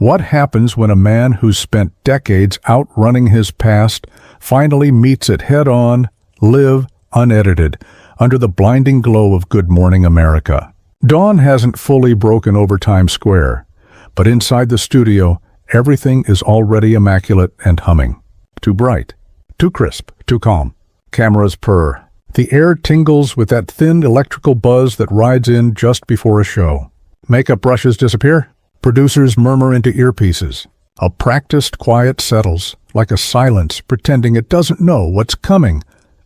What happens when a man who's spent decades outrunning his past finally meets it head-on, live unedited, under the blinding glow of Good Morning America? Dawn hasn't fully broken over Times Square, but inside the studio, everything is already immaculate and humming. Too bright, too crisp, too calm. Cameras purr. The air tingles with that thin electrical buzz that rides in just before a show. Makeup brushes disappear. Producers murmur into earpieces. A practiced quiet settles, like a silence pretending it doesn't know what's coming.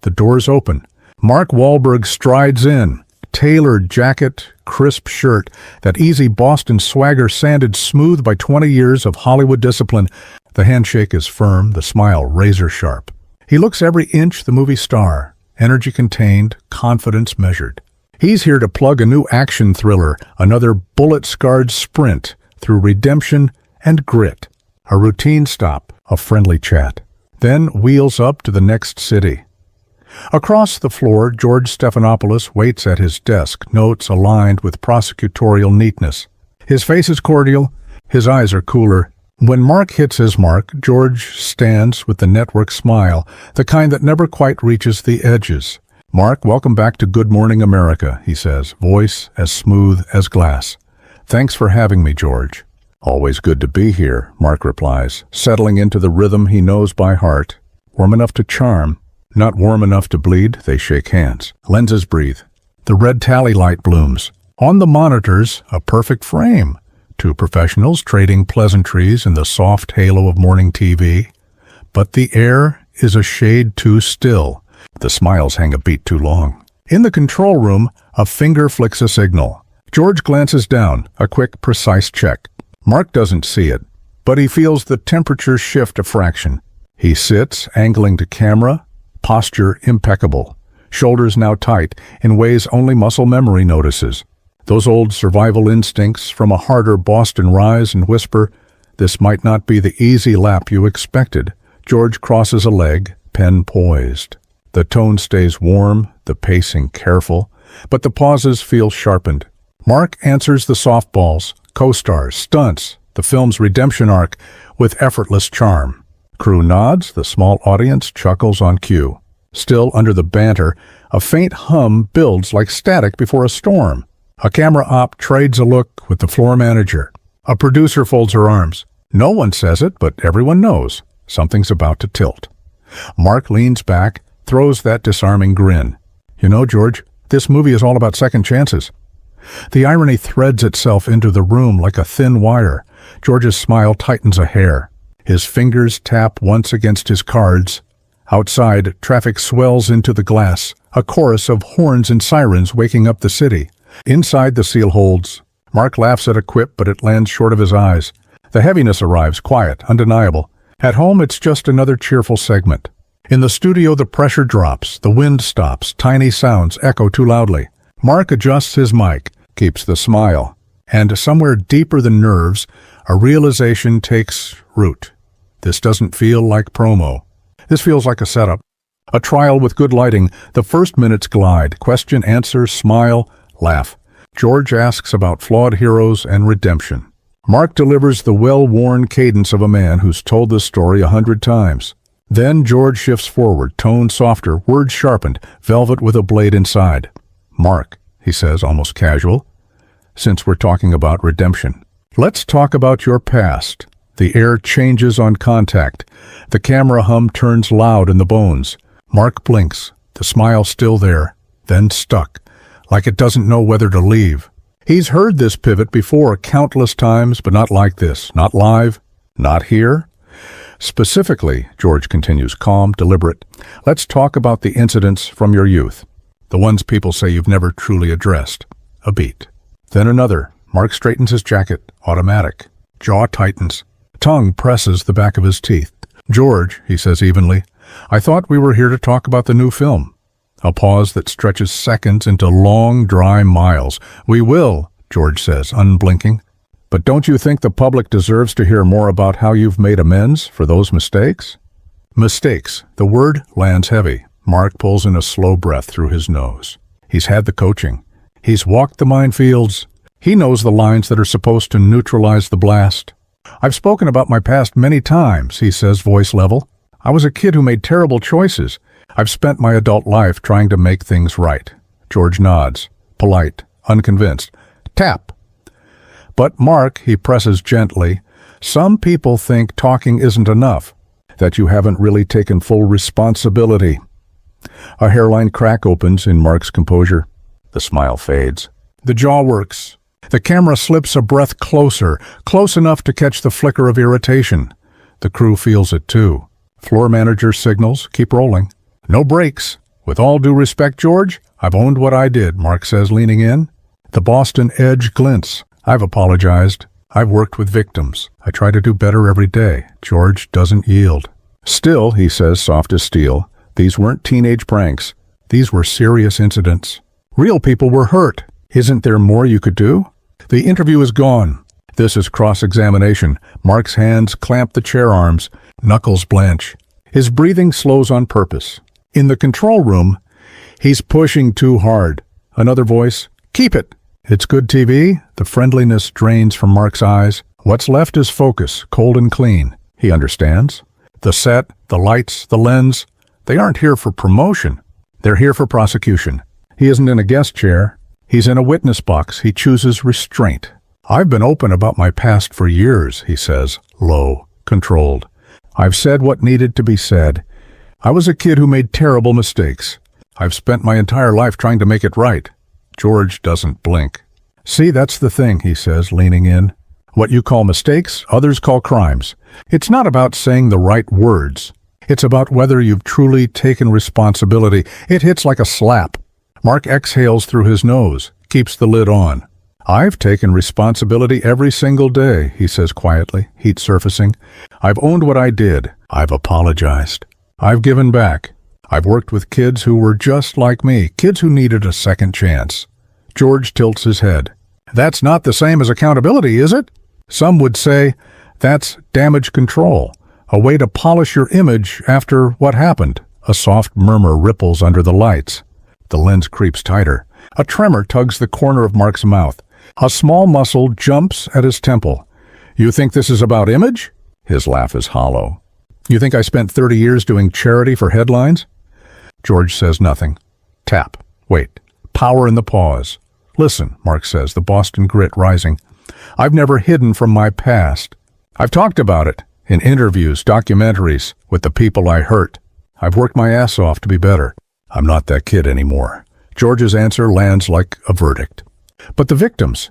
The doors open. Mark Wahlberg strides in. Tailored jacket, crisp shirt, that easy Boston swagger sanded smooth by 20 years of Hollywood discipline. The handshake is firm, the smile razor sharp. He looks every inch the movie star, energy contained, confidence measured. He's here to plug a new action thriller, another bullet-scarred sprint through redemption and grit. A routine stop, a friendly chat. Then wheels up to the next city. Across the floor, George Stephanopoulos waits at his desk, notes aligned with prosecutorial neatness. His face is cordial, his eyes are cooler. When Mark hits his mark, George stands with the network smile, the kind that never quite reaches the edges. "Mark, welcome back to Good Morning America," he says, voice as smooth as glass. "Thanks for having me, George." "Always good to be here," Mark replies, settling into the rhythm he knows by heart. Warm enough to charm, not warm enough to bleed. They shake hands. Lenses breathe. The red tally light blooms. On the monitors, a perfect frame. Two professionals trading pleasantries in the soft halo of morning TV. But the air is a shade too still. The smiles hang a beat too long. In the control room, a finger flicks a signal. George glances down, a quick, precise check. Mark doesn't see it, but he feels the temperature shift a fraction. He sits, angling to camera, posture impeccable, shoulders now tight in ways only muscle memory notices. Those old survival instincts from a harder Boston rise and whisper, "This might not be the easy lap you expected." George crosses a leg, pen poised. The tone stays warm, the pacing careful, but the pauses feel sharpened. Mark answers the softballs, co-stars, stunts, the film's redemption arc, with effortless charm. Crew nods, the small audience chuckles on cue. Still under the banter, a faint hum builds like static before a storm. A camera op trades a look with the floor manager. A producer folds her arms. No one says it, but everyone knows. Something's about to tilt. Mark leans back, throws that disarming grin. "You know, George, this movie is all about second chances." The irony threads itself into the room like a thin wire. George's smile tightens a hair. His fingers tap once against his cards. Outside, traffic swells into the glass, a chorus of horns and sirens waking up the city. Inside, the seal holds. Mark laughs at a quip, but it lands short of his eyes. The heaviness arrives, quiet, undeniable. At home, it's just another cheerful segment. In the studio, the pressure drops, the wind stops, tiny sounds echo too loudly. Mark adjusts his mic, keeps the smile, and somewhere deeper than nerves, a realization takes root. This doesn't feel like promo. This feels like a setup. A trial with good lighting. The first minutes glide. Question, answer, smile, laugh. George asks about flawed heroes and redemption. Mark delivers the well-worn cadence of a man who's told this story 100 times. Then George shifts forward, tone softer, words sharpened, velvet with a blade inside. "Mark," he says, almost casual, "since we're talking about redemption, let's talk about your past." The air changes on contact. The camera hum turns loud in the bones. Mark blinks, the smile still there, then stuck, like it doesn't know whether to leave. He's heard this pivot before countless times, but not like this, not live, not here. "Specifically," George continues, calm, deliberate, "let's talk about the incidents from your youth, the ones people say you've never truly addressed." A beat. Then another. Mark straightens his jacket, automatic. Jaw tightens. Tongue presses the back of his teeth. "George," he says evenly, "I thought we were here to talk about the new film." A pause that stretches seconds into long, dry miles. "We will," George says, unblinking. "But don't you think the public deserves to hear more about how you've made amends for those mistakes?" Mistakes. The word lands heavy. Mark pulls in a slow breath through his nose. He's had the coaching. He's walked the minefields. He knows the lines that are supposed to neutralize the blast. I've spoken about my past many times, he says, voice level. I was a kid who made terrible choices. I've spent my adult life trying to make things right. George nods, polite, unconvinced. Tap. But Mark, he presses gently, some people think talking isn't enough, that you haven't really taken full responsibility. A hairline crack opens in Mark's composure. The smile fades. The jaw works. The camera slips a breath closer, close enough to catch the flicker of irritation. The crew feels it too. Floor manager signals, keep rolling. No breaks. With all due respect, George, I've owned what I did, Mark says, leaning in. The Boston edge glints. I've apologized. I've worked with victims. I try to do better every day. George doesn't yield. Still, he says, soft as steel, these weren't teenage pranks. These were serious incidents. Real people were hurt. Isn't there more you could do? The interview is gone. This is cross-examination. Mark's hands clamp the chair arms. Knuckles blanch. His breathing slows on purpose. In the control room, he's pushing too hard. Another voice, keep it. It's good TV. The friendliness drains from Mark's eyes. What's left is focus, cold and clean. He understands. The set, the lights, the lens, they aren't here for promotion. They're here for prosecution. He isn't in a guest chair. He's in a witness box. He chooses restraint. I've been open about my past for years, he says, low, controlled. I've said what needed to be said. I was a kid who made terrible mistakes. I've spent my entire life trying to make it right. George doesn't blink. See, that's the thing, he says, leaning in. What you call mistakes, others call crimes. It's not about saying the right words. It's about whether you've truly taken responsibility. It hits like a slap. Mark exhales through his nose, keeps the lid on. I've taken responsibility every single day, he says quietly, heat surfacing. I've owned what I did. I've apologized. I've given back. I've worked with kids who were just like me, kids who needed a second chance. George tilts his head. That's not the same as accountability, is it? Some would say that's damage control, a way to polish your image after what happened. A soft murmur ripples under the lights. The lens creeps tighter. A tremor tugs the corner of Mark's mouth. A small muscle jumps at his temple. You think this is about image? His laugh is hollow. You think I spent 30 years doing charity for headlines? George says nothing. Tap. Wait. Power in the pause. Listen, Mark says, the Boston grit rising. I've never hidden from my past. I've talked about it in interviews, documentaries, with the people I hurt. I've worked my ass off to be better. I'm not that kid anymore. George's answer lands like a verdict. But the victims,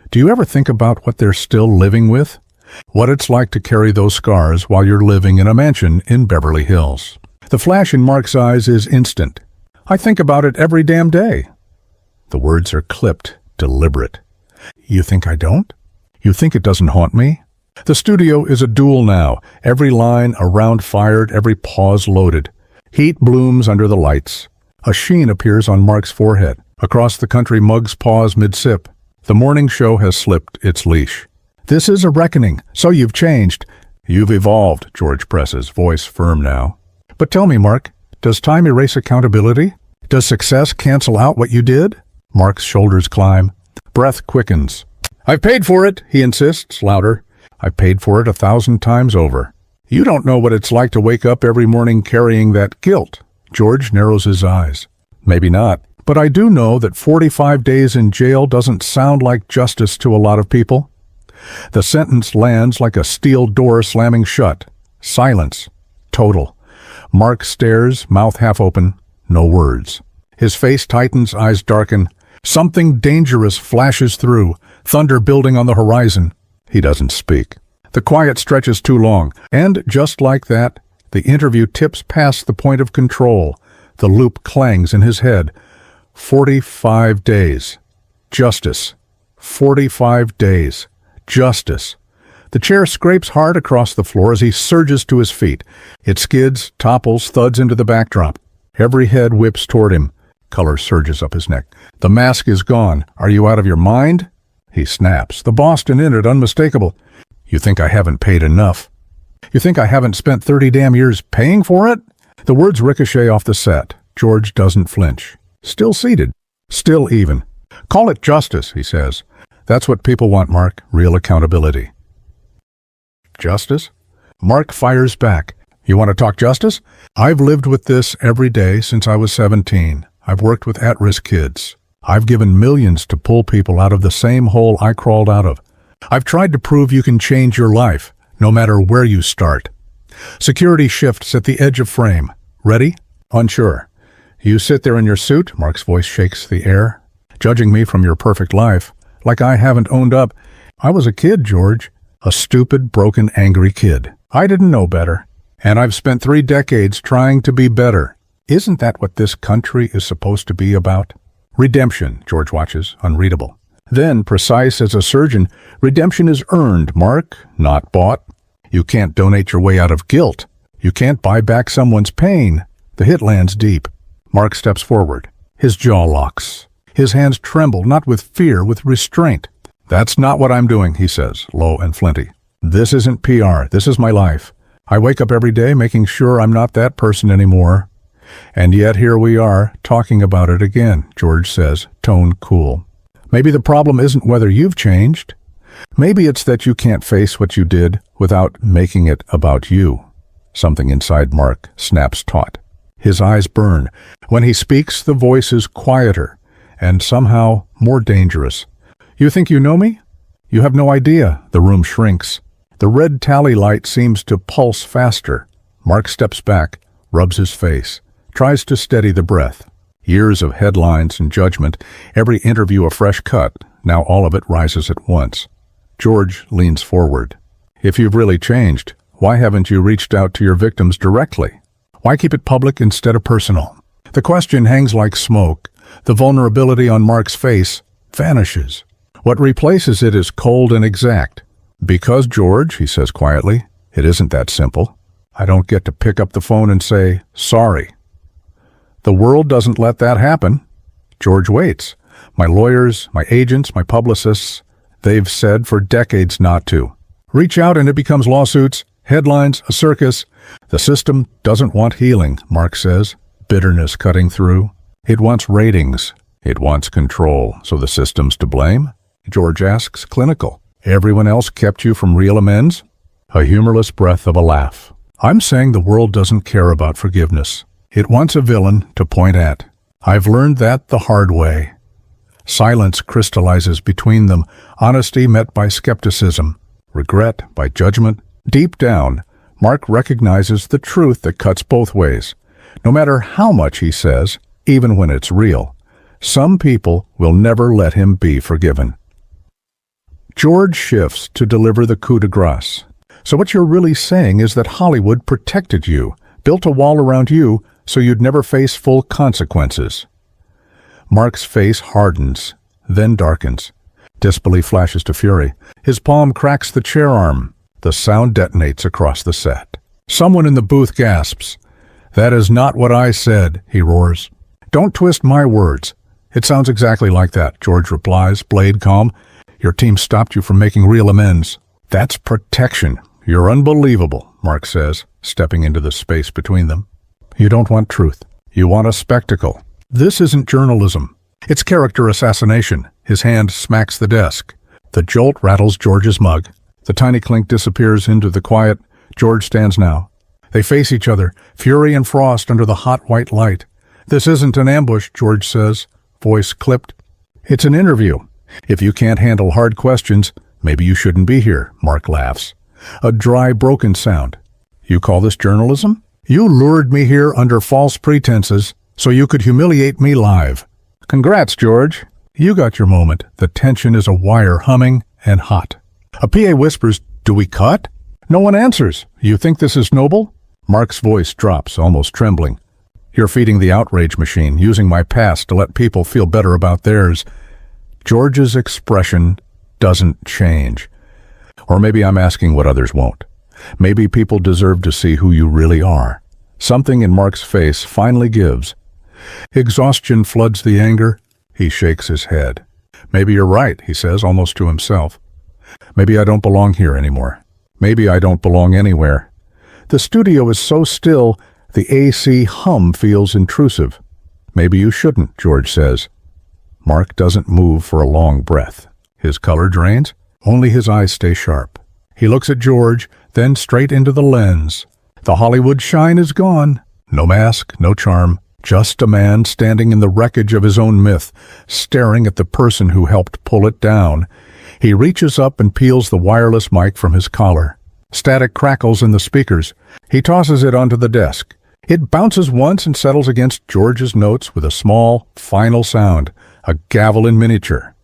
do you ever think about what they're still living with? What it's like to carry those scars while you're living in a mansion in Beverly Hills? The flash in Mark's eyes is instant. I think about it every damn day. The words are clipped, deliberate. You think I don't? You think it doesn't haunt me? The studio is a duel now. Every line a round fired, every pause loaded. Heat blooms under the lights. A sheen appears on Mark's forehead. Across the country, Muggs pause mid-sip. The morning show has slipped its leash. This is a reckoning. So you've changed. You've evolved, George presses, voice firm now. But tell me, Mark, does time erase accountability? Does success cancel out what you did? Mark's shoulders climb. Breath quickens. I've paid for it, he insists, louder. I've paid for it 1,000 times over. You don't know what it's like to wake up every morning carrying that guilt. George narrows his eyes. Maybe not. But I do know that 45 days in jail doesn't sound like justice to a lot of people. The sentence lands like a steel door slamming shut. Silence. Total. Mark stares, mouth half open, no words. His face tightens, eyes darken. Something dangerous flashes through, thunder building on the horizon. He doesn't speak. The quiet stretches too long, and just like that, the interview tips past the point of control. The loop clangs in his head. 45 days. Justice. 45 days. Justice. The chair scrapes hard across the floor as he surges to his feet. It skids, topples, thuds into the backdrop. Every head whips toward him. Color surges up his neck. The mask is gone. Are you out of your mind? He snaps. The Boston in it, unmistakable. You think I haven't paid enough? You think I haven't spent 30 damn years paying for it? The words ricochet off the set. George doesn't flinch. Still seated. Still even. Call it justice, he says. That's what people want, Mark. Real accountability. Justice? Mark fires back. You want to talk justice? I've lived with this every day since I was 17. I've worked with at-risk kids. I've given millions to pull people out of the same hole I crawled out of. I've tried to prove you can change your life, no matter where you start. Security shifts at the edge of frame. Ready? Unsure. You sit there in your suit, Mark's voice shakes the air, judging me from your perfect life, like I haven't owned up. I was a kid, George. A stupid, broken, angry kid. I didn't know better. And I've spent 3 decades trying to be better. Isn't that what this country is supposed to be about? Redemption, George watches, unreadable. Then, precise as a surgeon, redemption is earned, Mark, not bought. You can't donate your way out of guilt. You can't buy back someone's pain. The hit lands deep. Mark steps forward. His jaw locks. His hands tremble, not with fear, with restraint. That's not what I'm doing, he says, low and flinty. This isn't PR. This is my life. I wake up every day making sure I'm not that person anymore. And yet here we are, talking about it again, George says, tone cool. Maybe the problem isn't whether you've changed. Maybe it's that you can't face what you did without making it about you. Something inside Mark snaps taut. His eyes burn. When he speaks, the voice is quieter and somehow more dangerous. You think you know me? You have no idea. The room shrinks. The red tally light seems to pulse faster. Mark steps back, rubs his face, tries to steady the breath. Years of headlines and judgment, every interview a fresh cut, now all of it rises at once. George leans forward. If you've really changed, why haven't you reached out to your victims directly? Why keep it public instead of personal? The question hangs like smoke. The vulnerability on Mark's face vanishes. What replaces it is cold and exact. Because, George, he says quietly, it isn't that simple. I don't get to pick up the phone and say, sorry. The world doesn't let that happen. George waits. My lawyers, my agents, my publicists, they've said for decades not to. Reach out and it becomes lawsuits, headlines, a circus. The system doesn't want healing, Mark says, bitterness cutting through. It wants ratings. It wants control. So the system's to blame? George asks, clinical. Everyone else kept you from real amends? A humorless breath of a laugh. I'm saying the world doesn't care about forgiveness. It wants a villain to point at. I've learned that the hard way. Silence crystallizes between them, honesty met by skepticism, regret by judgment. Deep down, Mark recognizes the truth that cuts both ways. No matter how much he says, even when it's real, some people will never let him be forgiven. George shifts to deliver the coup de grace. So what you're really saying is that Hollywood protected you, built a wall around you so you'd never face full consequences. Mark's face hardens, then darkens. Disbelief flashes to fury. His palm cracks the chair arm. The sound detonates across the set. Someone in the booth gasps. That is not what I said, he roars. Don't twist my words. It sounds exactly like that, George replies, blade calm. Your team stopped you from making real amends. That's protection. You're unbelievable, Mark says, stepping into the space between them. You don't want truth. You want a spectacle. This isn't journalism. It's character assassination. His hand smacks the desk. The jolt rattles George's mug. The tiny clink disappears into the quiet. George stands now. They face each other, fury and frost under the hot white light. This isn't an ambush, George says, voice clipped. It's an interview. If you can't handle hard questions, maybe you shouldn't be here, Mark laughs. A dry, broken sound. You call this journalism? You lured me here under false pretenses so you could humiliate me live. Congrats, George. You got your moment. The tension is a wire humming and hot. A PA whispers, do we cut? No one answers. You think this is noble? Mark's voice drops, almost trembling. You're feeding the outrage machine, using my past to let people feel better about theirs. George's expression doesn't change. Or maybe I'm asking what others won't. Maybe people deserve to see who you really are. Something in Mark's face finally gives. Exhaustion floods the anger. He shakes his head. Maybe you're right, he says, almost to himself. Maybe I don't belong here anymore. Maybe I don't belong anywhere. The studio is so still, the AC hum feels intrusive. Maybe you shouldn't, George says. Mark doesn't move for a long breath. His color drains. Only his eyes stay sharp. He looks at George, then straight into the lens. The Hollywood shine is gone. No mask, no charm. Just a man standing in the wreckage of his own myth, staring at the person who helped pull it down. He reaches up and peels the wireless mic from his collar. Static crackles in the speakers. He tosses it onto the desk. It bounces once and settles against George's notes with a small, final sound, a gavel in miniature.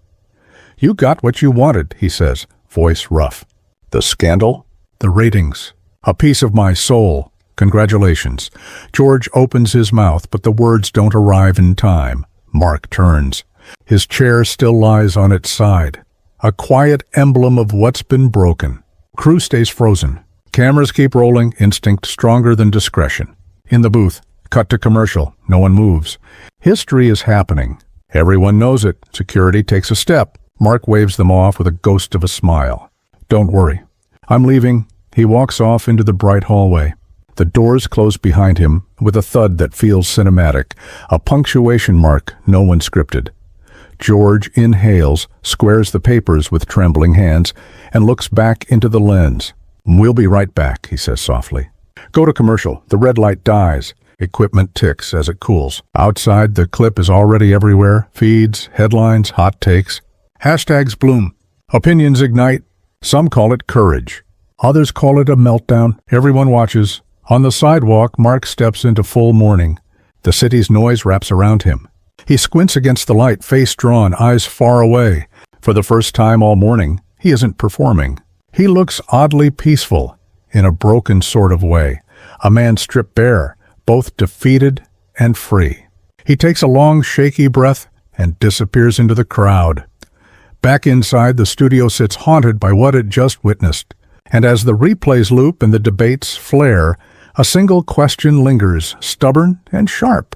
"You got what you wanted," he says, voice rough. "The scandal? The ratings. A piece of my soul. Congratulations." George opens his mouth, but the words don't arrive in time. Mark turns. His chair still lies on its side. A quiet emblem of what's been broken. Crew stays frozen. Cameras keep rolling, instinct stronger than discretion. In the booth, cut to commercial. No one moves. History is happening. Everyone knows it. Security takes a step. Mark waves them off with a ghost of a smile. "Don't worry. I'm leaving." He walks off into the bright hallway. The doors close behind him with a thud that feels cinematic, a punctuation mark no one scripted. George inhales, squares the papers with trembling hands, and looks back into the lens. "We'll be right back," he says softly. Go to commercial. The red light dies. Equipment ticks as it cools. Outside, the clip is already everywhere. Feeds, headlines, hot takes. Hashtags bloom. Opinions ignite. Some call it courage. Others call it a meltdown. Everyone watches. On the sidewalk, Mark steps into full mourning. The city's noise wraps around him. He squints against the light, face drawn, eyes far away. For the first time all morning, he isn't performing. He looks oddly peaceful, in a broken sort of way. A man stripped bare, both defeated and free. He takes a long, shaky breath and disappears into the crowd. Back inside, the studio sits haunted by what it just witnessed. And as the replays loop and the debates flare, a single question lingers, stubborn and sharp.